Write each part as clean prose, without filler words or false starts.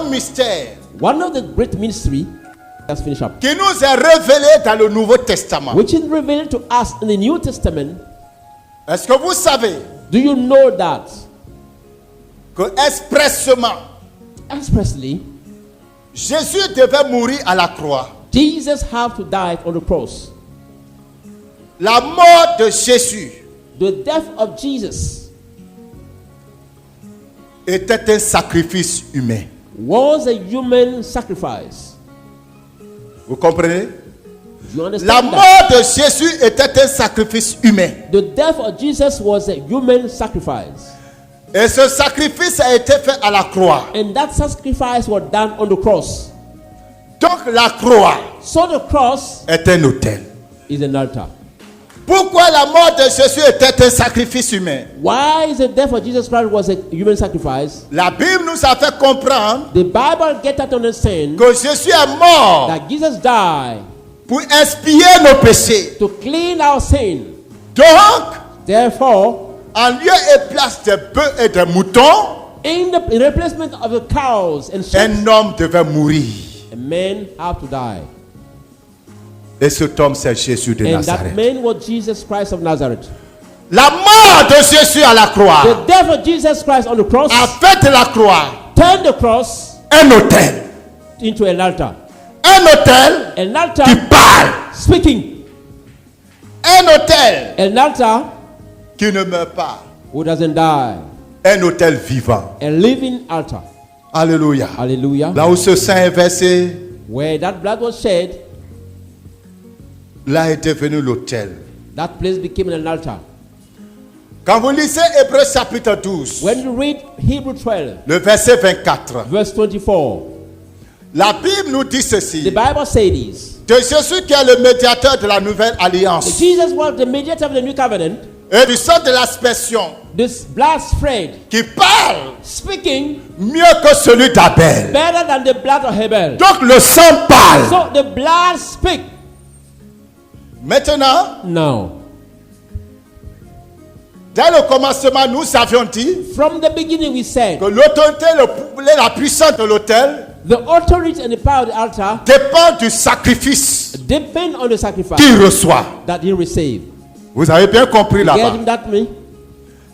grand mystère One of the great ministry, let's finish up, qui nous est révélé dans le Nouveau Testament. which is revealed to us in the New Testament. Est-ce que vous savez Do you know that que expressly Jésus devait mourir à la croix? Jesus had to die on the cross? La mort de Jésus The death of Jesus était un sacrifice humain. was a human sacrifice. Vous comprenez? You La understand that? mort de Jésus était un sacrifice humain. The death of Jesus was a human sacrifice. Et ce sacrifice a été fait à la croix. And that sacrifice was done on the cross. Donc la croix So the cross est un autel. is an altar. Pourquoi la mort de Jésus était un sacrifice humain? Why is the death of Jesus Christ was a human sacrifice? La Bible nous a fait comprendre The Bible gets us to understand que Jésus est mort that Jesus died pour expier nos péchés. to clean our sin. Donc, Therefore, en lieu et place des bœufs et des moutons, in the replacement of the cows and sheep, un homme devait mourir. a man had to die. Et cet homme, c'est Jésus de And that Nazareth. man was Jesus Christ of Nazareth. La mort de Jésus à la croix The death of Jesus Christ on the cross a fait de la croix turned the cross un autel. into an altar. Un autel An altar qui parle. speaking. Un autel An altar qui ne meurt pas. who doesn't die. Un autel vivant. A living altar. Alléluia. Hallelujah. Là où ce sang est versé, Where that blood was shed, là est devenu l'autel. that place became an altar. Quand vous lisez Hébreux chapitre 12, When you read Hebrew 12, le verset 24, verse 24, la Bible nous dit ceci. the Bible says this. De Jésus qui est le médiateur de la nouvelle alliance Jesus was the mediator of the new covenant. et du sang de l'aspersion This blood spread, qui parle speaking mieux que celui d'Abel. better than the blood of Abel. Donc le sang parle. So the blood speak. Maintenant, Now, dès le commencement, nous avions dit from the beginning we said que l'autorité, la puissance de l'autel the authority and the power of the altar dépend du sacrifice depend on the sacrifice qu'il reçoit. that he received. Vous avez bien compris là-bas. Getting that me?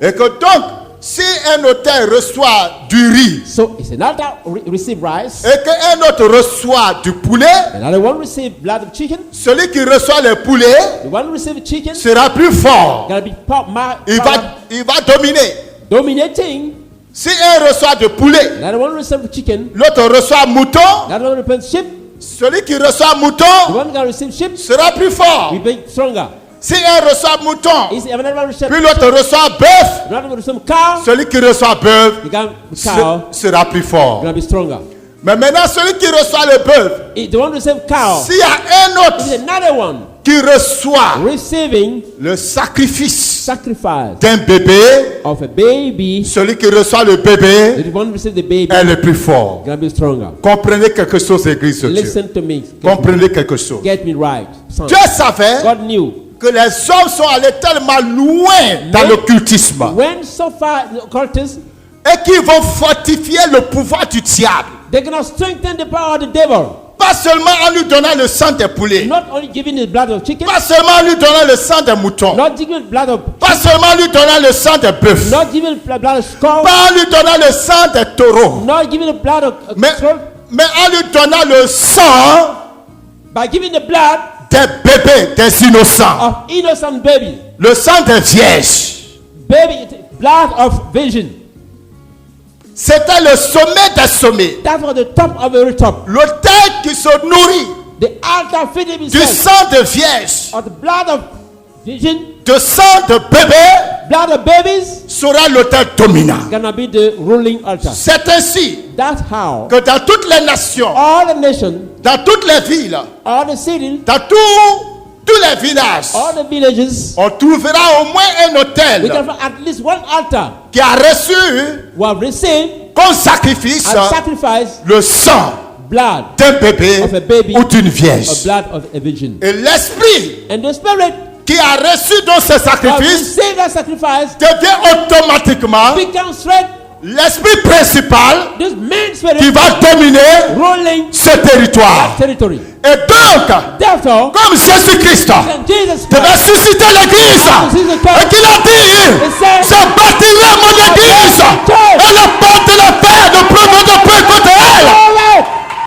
Et que donc, si un autel reçoit du riz So it's an altar receive rice, et qu'un autre reçoit du poulet, another one receive blood of chicken, celui qui reçoit le poulet the one receive chicken sera plus fort. gonna be Il va dominer. dominating. Si un reçoit du poulet, Another one receive chicken, l'autre reçoit mouton, another one receive sheep, celui qui reçoit the mouton one gonna receive sheep sera plus fort. will be stronger. Si un reçoit mouton, Is another one receive puis l'autre reçoit bœuf, another one receive cow, celui qui reçoit bœuf the cow sera plus fort. gonna be stronger. Mais maintenant, celui qui reçoit le bœuf, If the one receive cow, s'il y a un is autre another one qui reçoit receiving le sacrifice sacrifice d'un bébé, of a baby, celui qui reçoit le bébé the one receive the baby est le plus fort. gonna be stronger. Comprenez quelque chose, Église de Dieu. Listen to me. Comprenez quelque chose. Get me right. Son. Dieu savait God knew que les hommes sont allés tellement loin dans l'occultisme when so far the occultists, et qu'ils vont fortifier le pouvoir du diable. they're gonna strengthen the power of the devil. Pas seulement en lui donnant le sang des poulets, Not only giving the blood of chicken, pas seulement en lui donnant le sang des moutons, not giving the blood of, pas seulement en lui donnant le sang des bœufs, not giving the blood of skull, pas en lui donnant le sang des taureaux, not giving the blood of mais en lui donnant le sang by giving the blood des bébés, des innocents, of innocent baby, le sang des vierges. blood of vision. C'était le sommet des sommets. That was the top of every top. L'autel qui se nourrit The altar feeding du himself sang de vierge, of the blood of vision, de sang de bébé, blood of babies, sera l'autel dominant. gonna be the ruling altar. C'est ainsi That's how que dans toutes les nations, all the nations, dans toutes les villes, all the cities, dans tous les villages, all the villages, on trouvera au moins un we autel can find at least one altar qui a reçu who have received comme sacrifice and sacrificed le sang blood d'un bébé of a baby ou d'une or vierge. blood of a virgin. Et l'esprit And the spirit qui a reçu dans ce who have sacrifice received that sacrifice devient automatiquement becomes straight l'esprit principal this main qui spirit va dominer ruling ce territoire. territory. Et donc, Therefore, comme Jésus-Christ when Jesus devait Christ susciter l'église, et qu'il a dit, je bâtirai mon église, et la porte de l'enfer ne peut contre elle.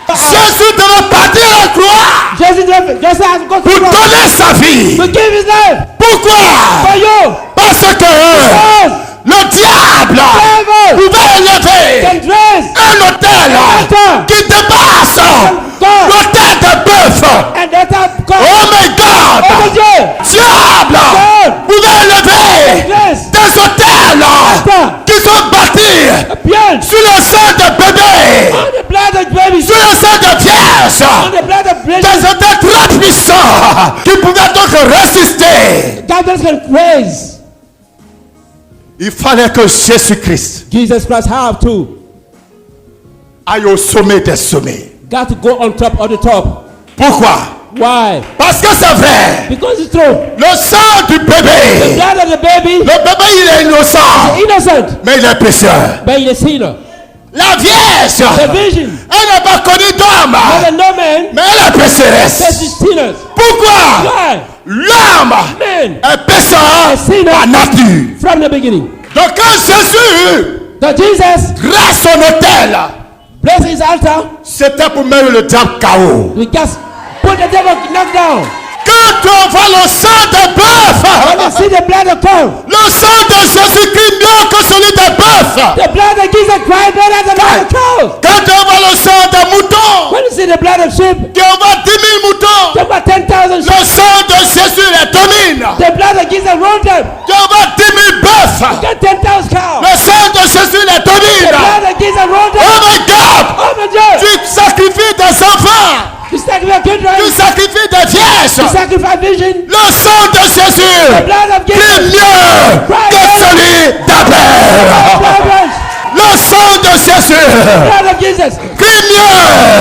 Jésus devait partir à la croix just as God pour donner sa vie. to give his life Pourquoi? for you. Parce que Because le diable devil pouvait élever can dress un hôtel qui dépasse l'hôtel de bœuf. and that have Oh come my God! over you. Diable pouvait élever Dress des hôtels qui sont bâtis appeared sur le sang de bébé, on the blood of babies, sur le sang de on vierge. the blood of Des babies. hôtels très puissants qui pouvaient donc résister. God can raise. Il fallait que Jésus-Christ Jesus Christ have to aille au sommet des sommets. got to go on top of the top. Pourquoi? Why? Parce que c'est vrai. Because it's true. Le sang du The bébé, blood of the baby le bébé il est innocent, innocent, mais il est pécheur. but he is sinner. La vierge, The virgin, elle n'a pas connu d'homme, mother no man, mais elle est pécheresse. says she's sinners. Pourquoi? Why? L'homme Man, est pécheur par nature. from the beginning. Donc quand Jésus That Jesus reste son hôtel, bless his altar, c'était pour mettre le diable KO. we just put the devil knocked down. Quand on voit le sang de When you bœuf, see the blood of cow, le sang de Jésus-Christ mieux que celui de bœuf. the blood of Jesus Christ better than the blood of cows. Quand on voit le sang de mouton, When you see the blood of sheep, qui envoie 10 000 moutons, there were 10,000 sheep. le sang de Jésus les domine. The blood of Jesus rolled them. Qui envoie 10 000 bœufs, Got 10,000 cows. le sang de Jésus les The domine. blood of Jesus rolled Oh them. my God! Oh my God! Tu sacrifies des enfants, You sacrifice children. tu sacrifies des vierges. You sacrifice vision. Le sang de The Jésus blood of est Jesus. mieux que celui d'Abel. Blood Le sang de Jésus of Jesus. est mieux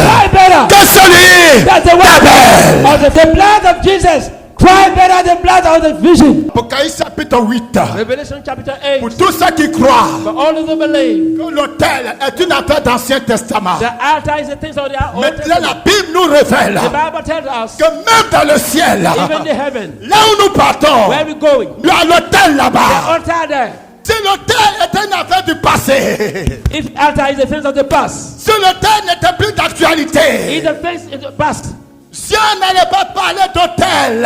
Cry better. que celui That's the d'Abel. word. The blood of Jesus. Cry better than blood of the vision. Apocalypse chapitre 8. Revelation chapter 8. Pour tous ceux qui croient For all of the believe. que l'autel est une affaire d'Ancien Testament. The altar is the things of the Old Maintenant, Testament. la Bible nous révèle The Bible tells us, que même dans le ciel, even the heaven, là où nous partons, where we going, il y a l'autel the là-bas. altar there. Si l'autel était une affaire du passé, If altar is the things of the past, si l'autel n'était plus d'actualité, is the things in the past. si on n'allait pas parler d'autel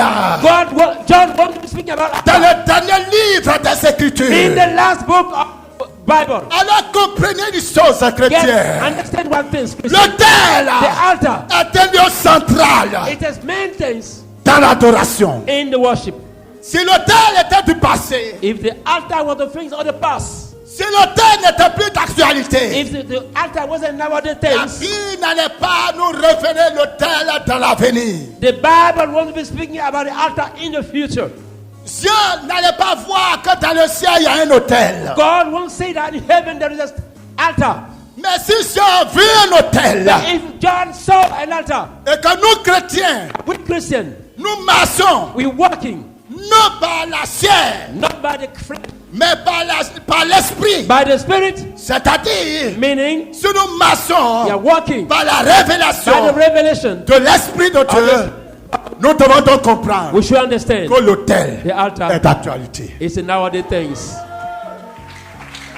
John wants to be speaking about dans altar. le dernier livre des In Écritures, the last book of Bible. alors comprenez une chose, Get, chrétiens. understand one thing, Christian. L'autel The altar, est un lieu central it has main things dans l'adoration. in the worship. Si l'autel était du passé, If the altar was the things of the past, si l'autel n'était plus d'actualité, if the altar wasn't nowadays la things, Bible n'allait pas nous révéler l'autel dans l'avenir. the Bible won't be speaking about the altar in the future. Dieu n'allait pas voir que dans le ciel il y a un autel. God won't say that in heaven there is an altar. Mais si Dieu a vu un autel If John saw an altar, et que nous chrétiens, we Christians, nous marchons we walking non par la chair, not by the flesh, mais par l'esprit. by the Spirit, C'est-à-dire, meaning si nous we are marchons walking par la by révélation the revelation. de l'esprit de Dieu, nous devons donc comprendre We should understand que l'autel the altar est d'actualité. is in nowadays things.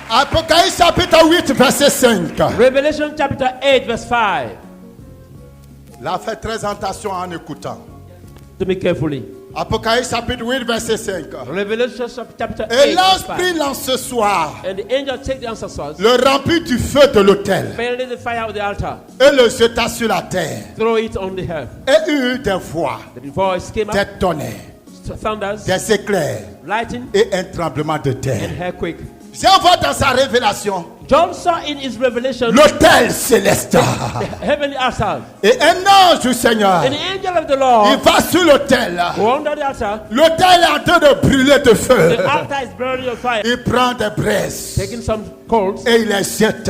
Apocalypse chapitre 8, verset 5. Revelation chapter 8 verse 5. Là, faites très attention en écoutant. To me carefully. Apocalypse chapitre 8, verset 5. Revelation chapter 8 Et verse l'ange 5. prit l'encensoir, And the angel take the ancestors, le remplit du feu de l'autel fell in the fire of the altar, et le jeta sur la terre. throw it on the earth. Et eut des voix, The voice came up, des tonnerres, thunders, des éclairs lightning, et un tremblement de terre. and earthquake. Jean voit dans sa révélation John saw in his revelation l'autel céleste. the heavenly altar. Et un ange du Seigneur, And the angel of the il Lord va sur l'autel. go under the altar. L'autel est en train de brûler de feu. The altar is burning on fire. Il prend des braises Taking some coals, et il les jette.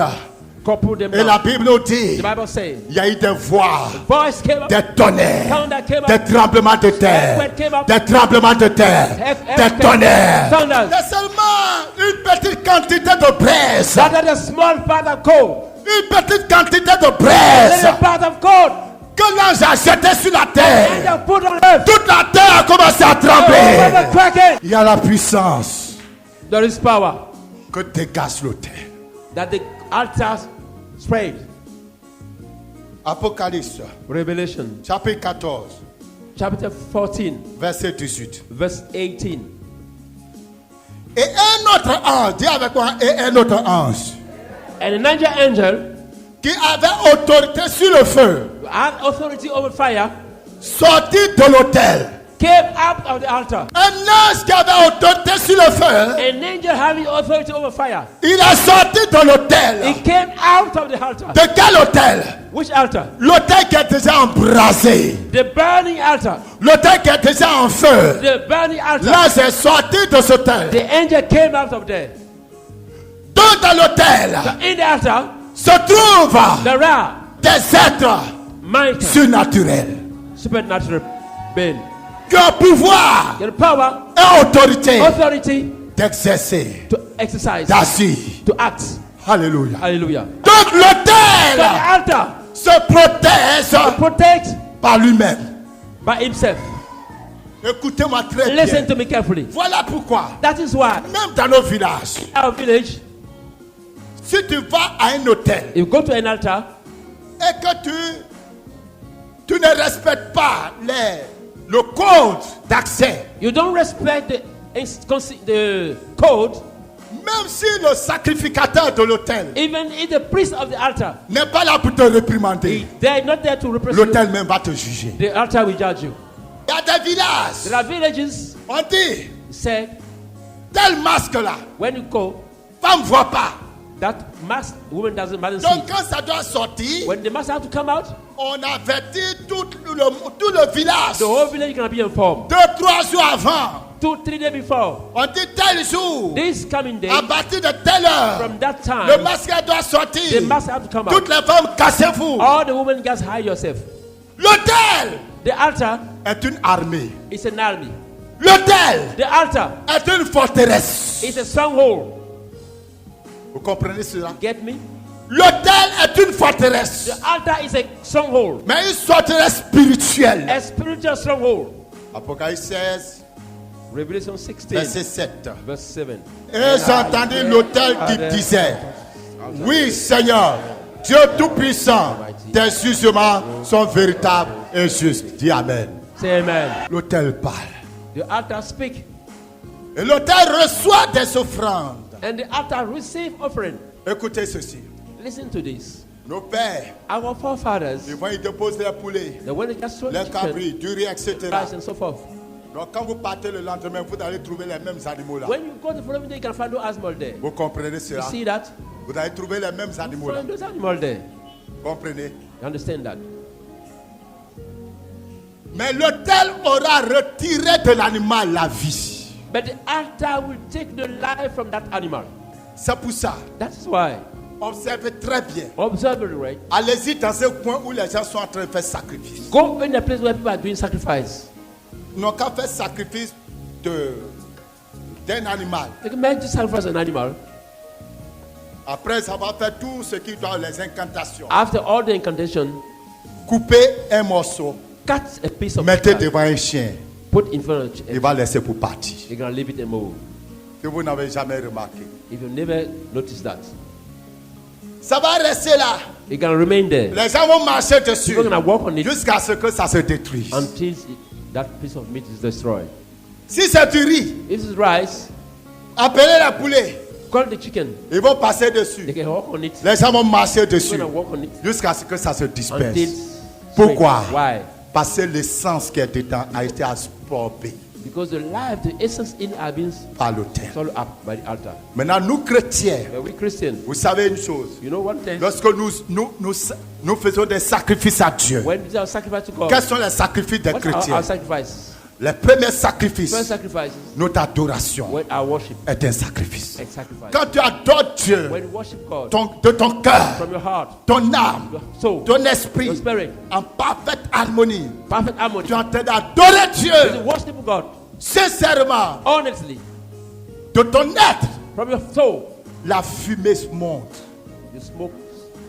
couple them Et la down. Bible nous dit, The Bible says, il y a eu des voix, voice came up, des tonnerres, thunder came des up, tremblements de terre, earthquake came up, des tremblements de terre, des tonnerres. thunders. C'est seulement Une petite quantité de braise. That had a small part of coal. Une petite quantité de A braise. little part of coal. Que l'ange a jeté sur la And terre. they put on earth. Toute la terre a commencé à The trembler. cracking. Il y a la puissance There is power que dégage l'autel. that the altars sprayed. Apocalypse, Revelation chapitre 14, chapter 14, verset 18. verse 18. Et un autre ange, dis avec moi, et un autre ange, And an angel qui avait autorité sur le feu, had authority over fire sorti de l'autel. came out of the altar. Un ange qui avait autorité sur le feu, An angel having authority over fire. il est sorti de l'autel. He came out of the altar. De quel autel? Which altar? L'autel qui est déjà embrasé. The burning altar. L'autel qui est déjà en feu. The burning altar. L'ange est sorti de ce autel. The angel came out of there. Donc dans l'autel In the altar, se trouvent there are des êtres mighty, surnaturels supernatural beings. qui ont pouvoir The power, et autorité authority d'exercer, to exercise, d'agir. to act. Alléluia. Hallelujah. Donc So the l'autel altar se protège protect par lui-même. by himself. Écoutez-moi très Listen bien. to me carefully. Voilà pourquoi, That is why même dans nos villages, our village, si tu vas à un hôtel if you go to an altar et que tu ne respectes pas le code d'accès, you don't respect the code, même si le sacrificateur de l'hôtel even if the priest of the altar, n'est pas là pour te réprimander, they are not there to represent you, l'hôtel même va te juger. the altar will judge you. Il y a des villages, There are villages on dit, said tel masque là, when you go, femme ne voit pas. that mask woman doesn't see Donc it. quand ça doit sortir, When the mask have to come out, on avertit tout le village. the whole village is gonna be informed. 2-3 jours avant, 2-3 days before on dit tel jour, this coming day, à partir de telle heure, from that le time, masque doit sortir. the mask have to come Toutes out. les femmes, cassez-vous. All the women guys hide yourself. L'autel The altar est une armée. is an army. L'autel The altar est une forteresse. is a stronghold. Vous comprenez cela? Get me? L'autel est une forteresse, The altar is a stronghold, mais une forteresse spirituelle. a spiritual stronghold. Apocalypse 16, Revelation 16, verset 7. verse 7. Et j'entendis l'autel qui disait, oui Seigneur, Dieu Tout-Puissant, tes jugements sont véritables et justes. Dis Amen. Say amen. L'autel parle. The altar speak, Et l'autel reçoit des offrandes. and the altar receive offering. Écoutez ceci. Listen to this. Nos pères, Our forefathers, ils vont y déposer les poulets, the when they just sold les chicken, cabris, du riz, etc. rice and so forth. Donc quand vous partez le lendemain, vous allez trouver les mêmes animaux là. When you go the following day, you can find those animals there. Vous comprenez You cela? see that? Vous allez trouver les mêmes animaux là. Find those animals there. Comprenez? You understand that? Mais l'autel aura retiré de l'animal la vie. But the altar will take the life from that animal. C'est pour ça. That's why. Observez très bien. Observe it, right? Allez-y dans ce coin où les gens sont en train de faire sacrifice. Go in the place where people are doing sacrifice. Ils n'ont qu'à faire sacrifice d'un animal. They can make just sacrifice an animal. Après, ça va faire tout ce qui doit les incantations. After all the incantation, Coupez un morceau, cut a piece of mettez flesh, devant un chien. put in front of Il va laisser pour partir. you're gonna leave it and move. Que vous n'avez jamais remarqué. If you never notice that, Ça va rester là. it's gonna remain there. Les gens vont marcher dessus People are gonna walk on it jusqu'à ce que ça se détruise. until that piece of meat is destroyed. Si c'est du riz, If it's rice, appelez les poulets. call the chicken. Ils vont passer They dessus. can walk on it. Les gens vont marcher They're dessus gonna walk on it jusqu'à ce que ça se until disperse. it's Pourquoi? spread. Why? Parce que l'essence qui est dedans a été absorbée Because the life, the essence in our beings, par l'autel. swallowed up by the altar. Maintenant, nous chrétiens, But we Christians, vous savez une chose. you know one thing? Lorsque nous faisons des sacrifices à Dieu, When we are sacrifice to God, quels sont les sacrifices des what are chrétiens? our sacrifices? Les premiers First sacrifices, sacrifices, notre adoration when our worship, est un sacrifice. and sacrifice. Quand tu adores Dieu When you worship God de ton cœur, from your heart, ton âme, your soul, ton esprit, your spirit, en parfaite harmonie, perfect harmony, tu es en train d'adorer you Dieu worship God sincèrement, honestly de ton être, From your soul. La fumée monte. The smoke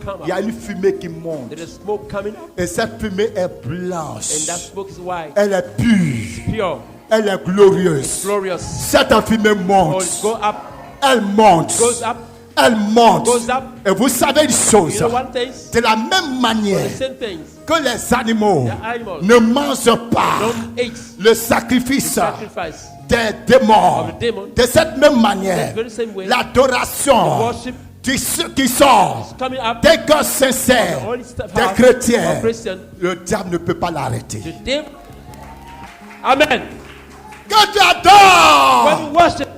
come Il y a up. une fumée qui monte. There is smoke coming up. Et cette fumée est And blanche. that smoke is white. Elle est pure. Pure. Elle est glorieuse. Glorious. Cette fumée Oh, monte. it go up. Elle monte. Goes up. Elle monte. Goes up. Et vous savez une chose. You know one thing? De la même manière The same things. que les animaux The animals ne mangent pas don't eat le sacrifice sacrifice des démons. of the demon. De cette même manière, The very same way. l'adoration The worship qui sort is coming up. des cœurs sincères The Holy Stuff des house chrétiens, of Christian. le diable ne peut pas l'arrêter. The devil. Amen. Quand tu When adores you worship,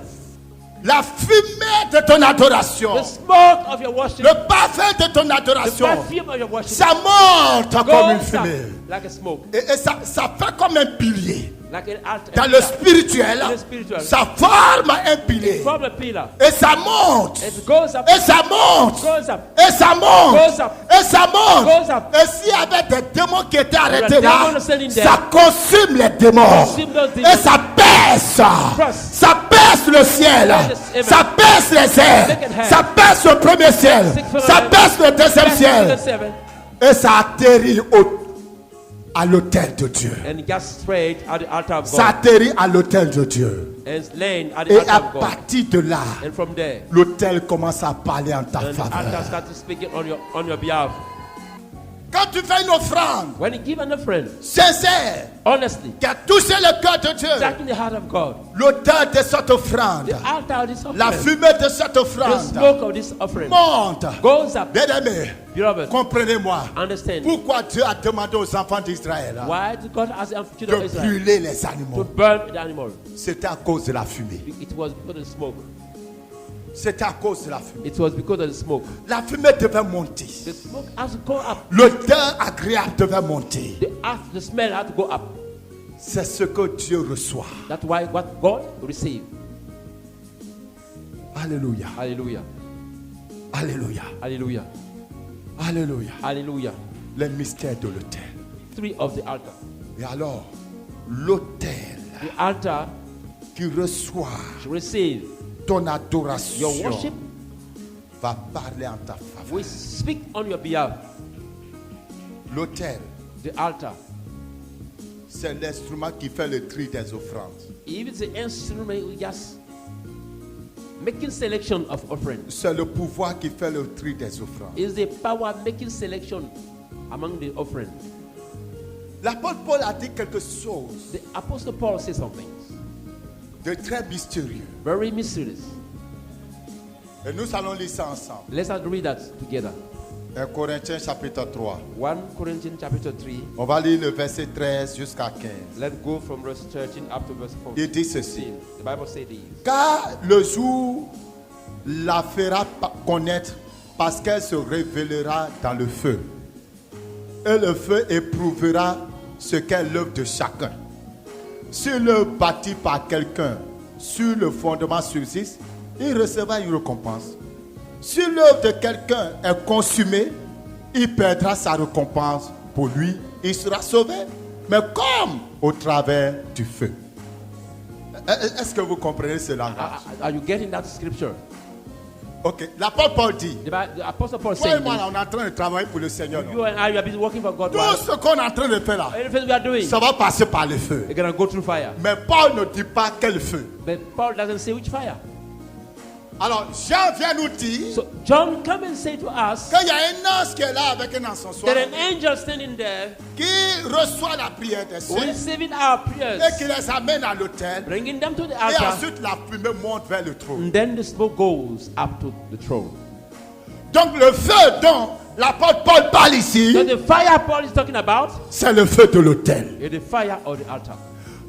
la fumée de ton adoration, the smoke of your worship, le parfum de ton the adoration, perfume of your worship ça monte comme une goes up fumée. like a smoke, Et ça fait comme un pilier. like an altar. Dans le spirituel, In the spiritual, ça forme un pilier. from a pillar. Et ça monte. It goes up, Et ça monte. goes up, Et ça monte. goes up, Et ça monte. goes up. Et s'il y avait des démons qui étaient arrêtés the là, demon standing there. ça consume les démons. Consume those demons. Et ça baisse. Press. Ça baisse le ciel. Amen. Ça baisse les airs. Second hand. Ça baisse le premier ciel. Six from Ça heaven. baisse le deuxième ciel. Seven, Et ça atterrit à l'autel de Dieu. and it got straight at the altar of Ça God, atterrit à l'autel de Dieu. and it's laying at the Et altar à of God. partir de là, And from there, l'autel commence à parler en ta and the altar faveur. starts speaking on your behalf. Quand tu fais une offrande When you give an offering, sincère honestly, qui a touché le cœur de Dieu, touching the heart of God, l'autel de cette offrande, the altar of this la offering, fumée de cette the offrande smoke of this offering monte. goes up. Bien-aimés, Beloved, comprenez-moi. understand Pourquoi Dieu a demandé aux enfants d'Israël why did God ask the children of de Israel brûler les to animaux? burn the animal? C'était à cause de la fumée. It was because of the smoke. C'était à cause de la fumée. It was because of the smoke. La fumée devait monter. The smoke has to go up. L'odeur agréable devait monter. The smell had to go up. C'est ce que Dieu reçoit. That's why what God received. Alléluia. Hallelujah. Alléluia. Hallelujah. Alléluia. Hallelujah. Les mystères de l'autel. Three of the altar. Et alors, l'autel The altar qui reçoit to receive ton your adoration worship. va parler en ta faveur. We speak on your behalf. L'autel, The altar. c'est l'instrument qui fait le tri des offrandes. Even the instrument we just making selection of offering. C'est le pouvoir qui fait le tri des offrandes. Is the power making selection among the offering. L'apôtre Paul a dit quelque chose The Apostle Paul says something de très mystérieux. very mysterious. Et nous allons lire ça ensemble. Let's read that together. 1 Corinthiens chapitre 3. 1 Corinthians chapter 3. On va lire le verset 13 jusqu'à 15. Let's go from verse 13 up to verse 14. Il dit ceci. The Bible says this. Car le jour la fera connaître parce qu'elle se révélera dans le feu. Et le feu éprouvera ce qu'est l'œuvre de chacun. Si l'œuvre bâtie par quelqu'un sur le fondement subsiste, il recevra une récompense. Si l'œuvre de quelqu'un est consumée, il perdra sa récompense. Pour lui, il sera sauvé, mais comme au travers du feu. Est-ce que vous comprenez ce langage? Are you getting that scripture? Ok, l'apôtre Paul dit, The Apostle Paul toi et said, moi, là, on est en train de travailler pour le Seigneur. non? you and I, you have been working for God. Tout ce qu'on est en train de faire là, Everything we are doing, ça va passer par le feu. we're going to go through fire. Mais Paul ne dit pas quel feu. But Paul doesn't say which fire. Alors, Jean vient nous dire So John come and say to us qu'il y a un ange qui est là avec un encensoir that an angel standing there qui reçoit la prière des saints receiving our et prayers, qui les amène à l'autel. bringing them to the Et altar, ensuite, la fumée monte vers le trône. and then the smoke goes up to the throne. Donc, le feu dont l'apôtre Paul parle ici, So the fire Paul is talking about c'est le feu de l'autel. is the fire of the altar.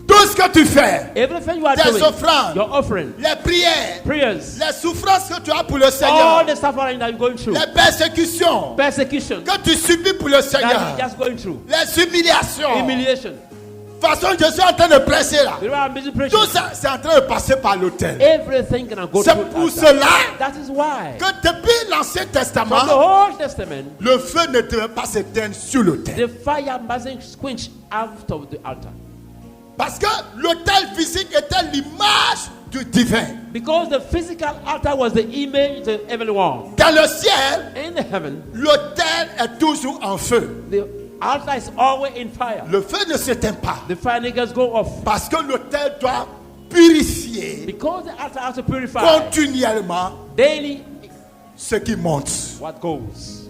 Tout ce que tu fais, Everything you are tes doing, offrandes, your offering, les prières, prayers, les souffrances que tu as pour le all Seigneur, the suffering that you're going through, les persécutions persecution que tu subis pour le that Seigneur, you're just going through, les humiliations. humiliation. De toute façon, je suis en train de presser là. You know, I'm busy preaching. Tout ça, c'est en train de passer par l'autel. Everything gonna go C'est through pour the altar. cela That is why que depuis l'Ancien from the Testament, Old Testament, le feu ne devait pas s'éteindre sur l'autel. the fire mustn't quench out of the altar. Parce que l'autel physique était l'image du divin. Because the physical altar was the image of the heavenly one. Dans le ciel, In the heaven, l'autel est toujours en feu. the altar is always in fire. Le feu ne s'éteint pas. The fire never go off. Parce que l'autel doit purifier Because the altar has to purify continuellement daily ce qui monte. what goes.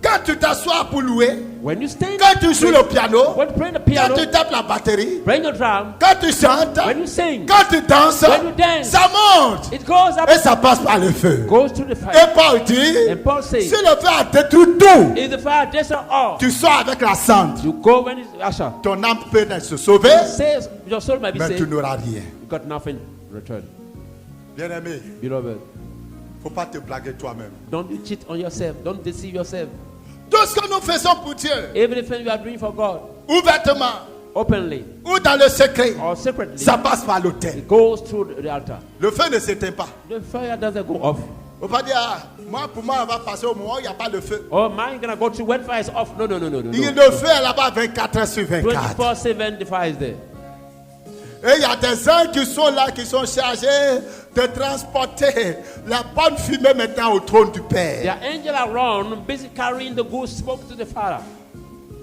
Quand tu t'assois pour louer, When you stand, quand tu joues le piano, when you play the quand piano, tu tapes la batterie, playing the drum, quand tu chantes, when you sing, quand tu danses, when you dance, ça monte it goes up, et ça passe par le feu. goes to the fire. Et Paul dit, And Paul si says, le feu a détruit tout, if the fire destroys all, tu sors avec la cendre. you go when it's usher. Ton âme peut se sauver, Says your soul might be mais tu saved, n'auras rien. you got nothing in return. Bien-aimé, Beloved, faut pas te blaguer toi-même. don't you cheat on yourself, don't deceive yourself. Tout ce que nous faisons pour Dieu, Everything you are doing for God, ouvertement openly ou dans le secret, or secretly, ça passe par l'autel. it goes through the altar. Le feu ne s'éteint pas. The fire doesn't go off. On va dire, ah, pour moi, on va passer au moment où il n'y a pas de feu. Oh, mine gonna go through when fire is off. No. Le feu est là-bas 24 heures sur 24. 24/7, the fire is there. Et il y a des anges qui sont là, qui sont chargés de transporter la bonne fumée maintenant au trône du There Père. are angels around, busy carrying the good smoke to the Father.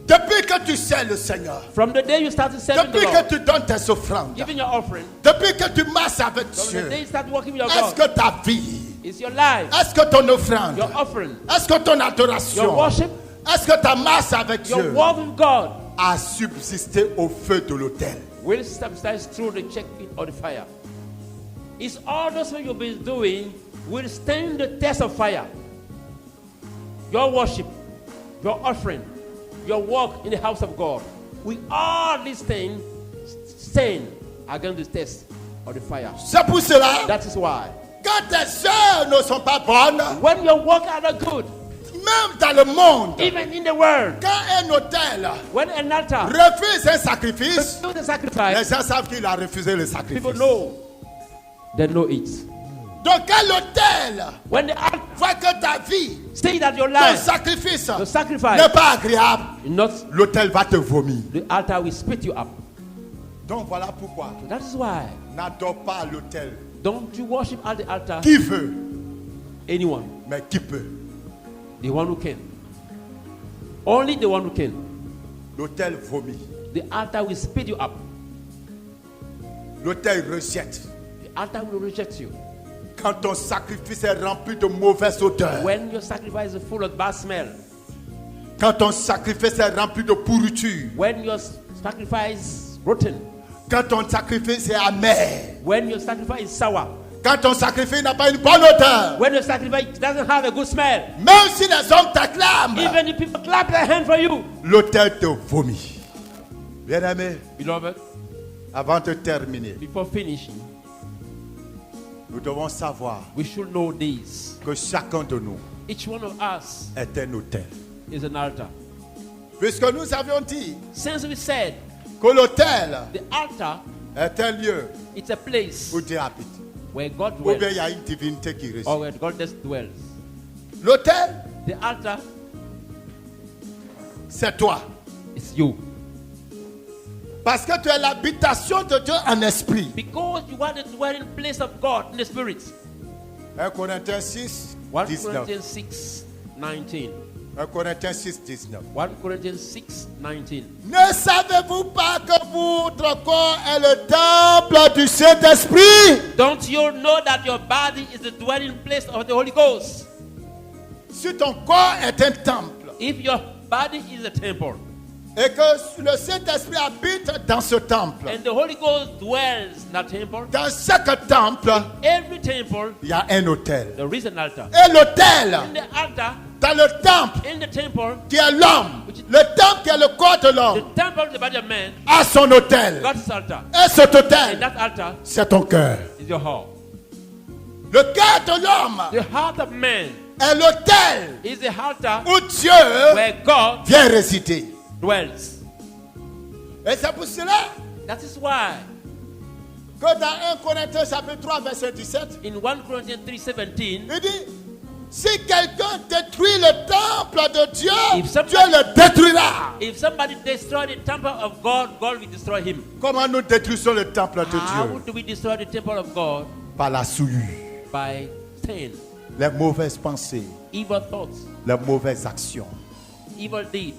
Depuis que tu sais le Seigneur, From the day you started serving the depuis que Lord, tu donnes tes offrandes, giving your offering, depuis que tu marches avec from the Dieu, day you start working with your est-ce God, que ta vie, it's your life, est-ce que ton offrande, your offering, est-ce que ton your adoration, worship, est-ce que ta marche avec your Dieu walk with God a subsisté au feu de l'autel? will subside through the checking of the fire. It's all those things you've been doing will stand the test of fire. Your worship, your offering, your walk in the house of God, with all these things stand against the test of the fire. C'est pour cela, That is why quand tes œuvres ne sont pas bonnes, when your work are not good, même dans le monde, even in the world, quand un autel when an altar refuse un sacrifice, do the les sacrifice, gens savent qu'il a refusé le people sacrifice. know. They know it. Donc quand l'autel When the altar voit que ta vie, say that your ton life, sacrifice the sacrifice, n'est pas agréable, not l'autel va te vomir. the altar will spit you up. Donc voilà pourquoi. That is why N'adore pas l'autel. don't you worship at the altar Qui veut, anyone, mais qui peut. the one who can. Only the one who can. L'autel vomit. The altar will spit you up. L'autel rejette. The altar will reject you. Quand ton sacrifice est rempli de mauvaise odeur. When your sacrifice is full of bad smell. Quand ton sacrifice est rempli de pourriture. When your sacrifice is rotten. Quand ton sacrifice est amer. When your sacrifice is sour. Quand ton sacrifice n'a pas une bonne odeur. When your sacrifice doesn't have a good smell. Même si les hommes t'acclament. Even if people clap their hand for you. L'autel te vomit. Bien-aimé, Beloved, avant de terminer, before finishing, nous devons savoir we should know this. que chacun de nous Each one of us est un autel. is an altar. Puisque nous avions dit Since we said que l'autel the altar, est un lieu it's a place où Dieu habite. where God Ou bien dwells, il y a une divinité qui réside. or where God just dwells. L'autel, The altar c'est toi. is you. Parce que tu es l'habitation de Dieu en esprit. Because you are the dwelling place of God in the Spirit. 1 Corinthiens 6, 1 19. Corinthians 6, 19. 1 Corinthiens 6, 19. 1 Corinthians 6, 19. Ne savez-vous pas que votre corps est le temple du Saint-Esprit? Don't you know that your body is the dwelling place of the Holy Ghost? Si ton corps est un temple If your body is a temple et que le Saint-Esprit habite dans ce temple, and the Holy Ghost dwells in that temple, dans chaque temple, every temple il y a un autel. there is an altar. Et l'autel, In the altar, dans le temple in the temple, qui est l'homme, le temple qui est le corps de the l'homme, temple of the body of man, a son autel. God's altar. Et cet And autel, that altar c'est ton cœur. is your heart. Le cœur de l'homme The heart of man est l'autel is the altar où Dieu where God vient résider. dwells. Et c'est pour cela That is why que dans 1 Corinthiens chapitre 3 verset 17, in 1 Corinthians 3:17, il dit, Si quelqu'un détruit le temple de Dieu, If somebody- Dieu le détruira. If somebody destroy the temple of God, God will destroy him. Comment nous détruisons le temple de How Dieu? do we destroy the temple of God? Par la souillure, By sin, les mauvaises pensées, evil thoughts, les mauvaises actions evil deeds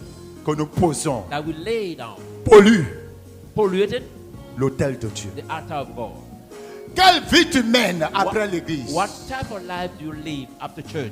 que nous posons that we lay down, polluent polluted l'autel de Dieu. the altar of God. Quelle vie tu mènes après l'église? What type of life do you live after church?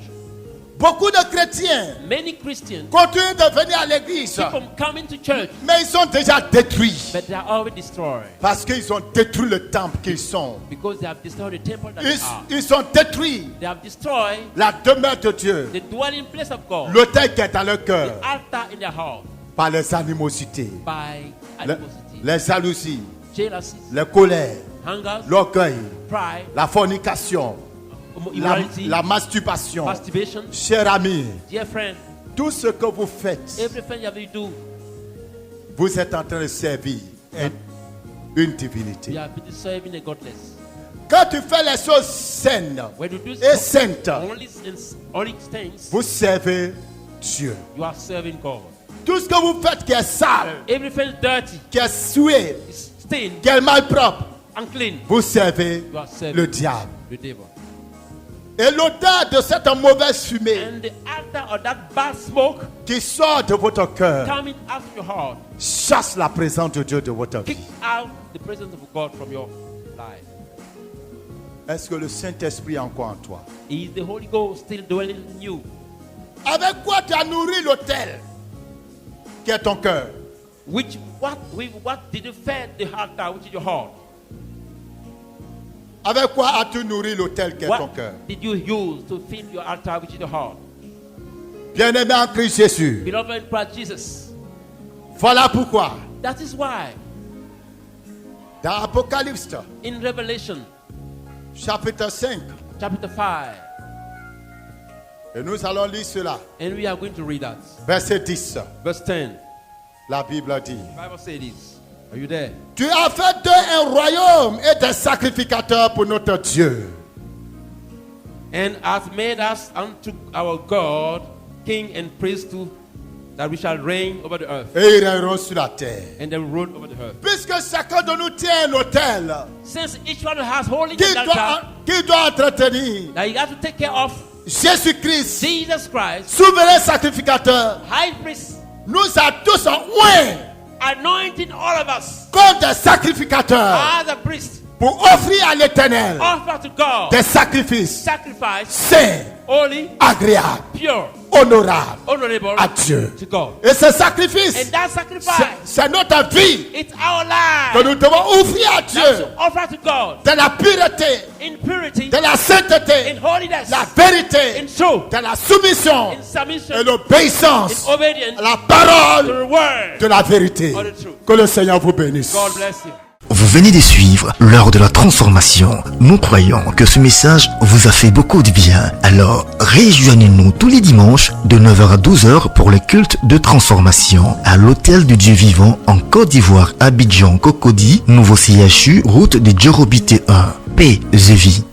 Beaucoup de chrétiens Many Christians continuent de venir à l'église, keep on coming to church, mais ils sont déjà détruits but they are already destroyed parce qu'ils ont détruit le temple qu'ils sont. because they have destroyed the temple that they are. Ils ont détruit They have destroyed la demeure de Dieu, the dwelling place of God, l'autel qui est dans leur the cœur, altar in their heart, par les animosités, by animosity, les jalousies, jealousies, les colères, hungers, l'orgueil, pride, la fornication, immorality, la masturbation. masturbation. Cher ami, Dear friend, tout ce que vous faites, everything you do, vous êtes en train de servir une divinité. you have been serving a godless. Quand tu fais les choses saines When you do et saintes, only things, vous servez Dieu. you are serving God. Tout ce que vous faites qui est sale, Everything dirty, qui est souillé, stained, qui est malpropre, unclean, vous servez you are serving le diable. the devil. Et l'odeur de cette mauvaise fumée And the altar of that bad smoke qui sort de votre cœur coming out of your heart, chasse la présence de Dieu de votre kick vie. out the presence of God from your life. Est-ce que le Saint-Esprit est encore en toi? Is the Holy Ghost still dwelling in you? Avec quoi tu as nourri l'autel qui est ton cœur? What did you feed the altar, which is your heart? Avec quoi as-tu nourri l'autel qui est ton What cœur? did you use to feed your altar, which is your heart? Bien-aimé en Christ Jésus, Beloved in Christ Jesus. voilà pourquoi That is why dans Apocalypse in Revelation chapitre 5, chapter 5, et nous allons lire cela, and we are going to read that. verset 10, Verse 10. la Bible dit: The Bible says this. Are you there? Tu as fait d'eux un royaume et des sacrificateurs pour notre Dieu. And hath made us unto our God king and priest to that we shall reign over the earth. Et ils règneront sur la terre. And they will rule over the earth. Puisque chacun de nous tient un autel Since each one has holy qui altar doit entretenir, that you have to take care of, Jésus-Christ, Jesus Christ, souverain sacrificateur, high priest, nous a tous oint anointing all of us comme des sacrificateurs as a priest, pour offrir à l'Éternel offer to God des sacrifices sacrifice, saints, holy, agréables, pure, honorables honorable à Dieu. to God. Et ce sacrifice, And that sacrifice, c'est notre vie it's our que life nous devons offrir à that's Dieu to offer to God dans la pureté, in purity, dans la sainteté, in holiness, la vérité, in truth, dans la soumission in submission, et l'obéissance in obedience à la to parole the word. de la vérité. Or the truth. Que le Seigneur vous bénisse. God bless you. Vous venez de suivre l'heure de la transformation. Nous croyons que ce message vous a fait beaucoup de bien. Alors, rejoignez-nous tous les dimanches de 9h à 12h pour le culte de transformation à l'Hôtel du Dieu Vivant en Côte d'Ivoire, Abidjan, Cocody, Nouveau CHU, route de Djorobité 1. Paix et vie.